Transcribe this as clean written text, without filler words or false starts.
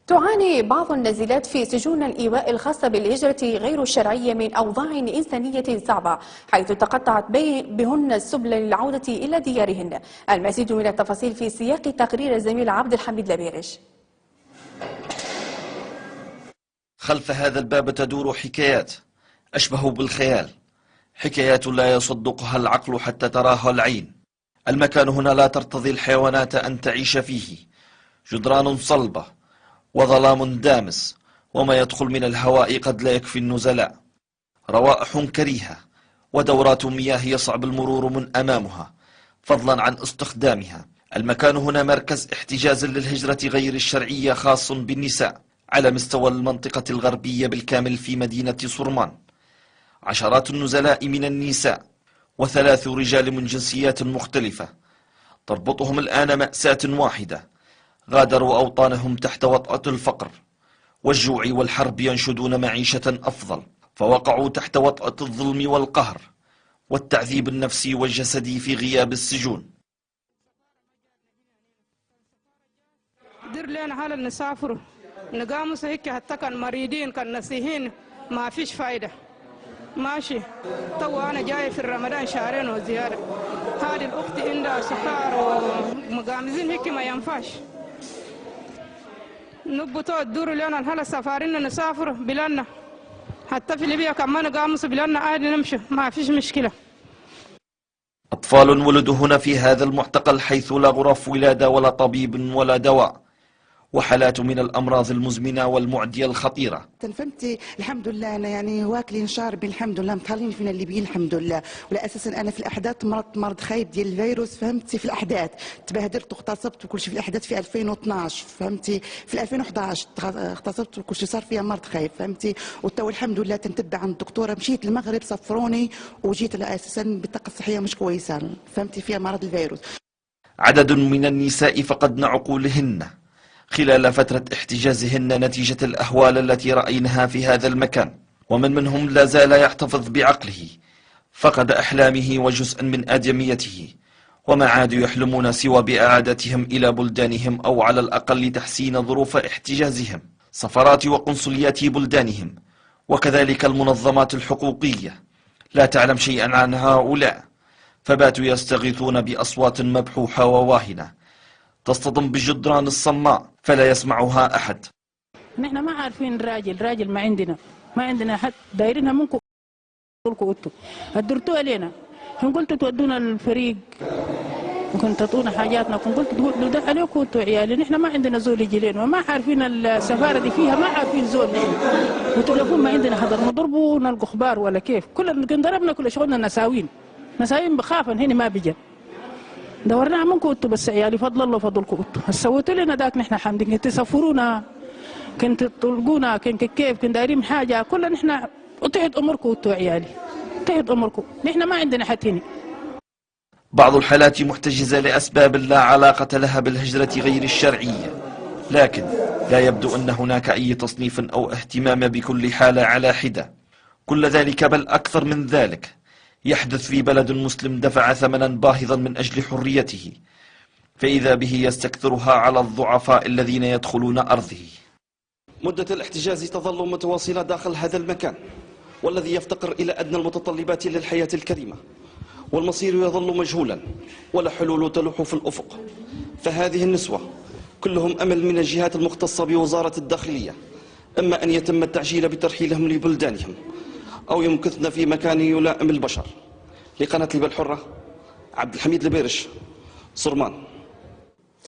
تعاني بعض النازلات في سجون الإيواء الخاصة بالهجرة غير الشرعية من أوضاع إنسانية صعبة، حيث تقطعت بهن السبل للعودة إلى ديارهن. المزيد من التفاصيل في سياق تقرير الزميل عبد الحميد لبيرش. خلف هذا الباب تدور حكايات أشبه بالخيال، حكايات لا يصدقها العقل حتى تراها العين. المكان هنا لا ترتضي الحيوانات أن تعيش فيه، جدران صلبة وظلام دامس، وما يدخل من الهواء قد لا يكفي النزلاء. روائح كريهة ودورات مياه يصعب المرور من أمامها فضلا عن استخدامها. المكان هنا مركز احتجاز للهجرة غير الشرعية خاص بالنساء على مستوى المنطقة الغربية بالكامل في مدينة صرمان. عشرات النزلاء من النساء و3 رجال من جنسيات مختلفة تربطهم الآن مأساة واحدة، غادروا أوطانهم تحت وطأة الفقر والجوع والحرب، ينشدون معيشة أفضل، فوقعوا تحت وطأة الظلم والقهر والتعذيب النفسي والجسدي في غياب السجون. دير لنا حال نسافر نقامس هيك حتى كان مريضين كان نسيهين ما فيش فايدة ماشي. تو أنا جاي في رمضان شهرين وزيادة، هذه الأخت عندها سكر ومقامزين هيك ما ينفعش. نبتوا الدور لنا هلا سفارين نسافر بلادنا، حتى في ليبيا كمان نقامس بلادنا عادي نمشي ما فيش مشكلة. أطفال ولدوا هنا في هذا المعتقل حيث لا غرف ولادة ولا طبيب ولا دواء، وحالات من الأمراض المزمنة والمعدية الخطيرة. فهمتي الحمد لله أنا يعني واكلين شاربين الحمد لله، مطلعين فينا الليبيين الحمد لله. ولا أساسا أنا في الأحداث مرض خايب ديال الفيروس، فهمتي في الأحداث تبهدلت واغتصبت وكل شيء في الأحداث في 2012، فهمتي في 2011 اغتصبت وكل شيء صار فيها مرض خايب، فهمتي. وتو الحمد لله تنتبع عند الدكتورة، مشيت المغرب صفروني وجيت على أساسا البطاقة الصحية مش كويسة، فهمتي فيها مرض الفيروس. عدد من النساء فقدن عقولهن خلال فترة احتجازهن نتيجة الأهوال التي رأيناها في هذا المكان، ومن منهم لا زال يحتفظ بعقله، فقد أحلامه وجزءا من آدميته، وما عادوا يحلمون سوى بإعادتهم إلى بلدانهم أو على الأقل تحسين ظروف احتجازهم. سفارات وقنصليات بلدانهم وكذلك المنظمات الحقوقية لا تعلم شيئا عن هؤلاء، فباتوا يستغيثون بأصوات مبحوحة وواهنة تصطدم بالجدران الصماء فلا يسمعها أحد. نحن ما عارفين راجل ما عندنا حد، دايرينها منكم انتوا ادرتوها لنا. قلت تودونا الفريق وكنت تعطونا حاجاتنا، قلت تقولوا ده عليكم انتوا عيالي، نحن ما عندنا زول يجي لنا وما عارفين السفاره دي فيها، ما عارفين زول وتليفون ما عندنا حدا نضربوا نلقوا اخبار ولا كيف. كل ضربنا كل شغلنا نساوين بخافا هنا ما بيجي. دورنا منكم انتوا بس عيالي، فضل الله فضلكم انتوا سويتوا لنا ذاك. نحن حامدين كنت تسافرونا، كنت تطلقونا، كيف كنت دايرين حاجه كلنا نحن وتحت امركم انتوا عيالي، تحت امركم، نحن ما عندنا حد هنا. بعض الحالات محتجزة لأسباب لا علاقة لها بالهجرة غير الشرعية، لكن لا يبدو أن هناك أي تصنيف أو اهتمام بكل حالة على حدة. كل ذلك بل أكثر من ذلك يحدث في بلد مسلم دفع ثمنا باهظا من أجل حريته، فإذا به يستكثرها على الضعفاء الذين يدخلون أرضه. مدة الاحتجاز تظل متواصلة داخل هذا المكان، والذي يفتقر إلى أدنى المتطلبات للحياة الكريمة، والمصير يظل مجهولا ولا حلول تلوح في الأفق. فهذه النسوة كلهم أمل من الجهات المختصة بوزارة الداخلية، إما أن يتم التعجيل بترحيلهم لبلدانهم أو يمكثن في مكان يلائم البشر. لقناة ليبيا الحرة، عبد الحميد لبيرش، صرمان.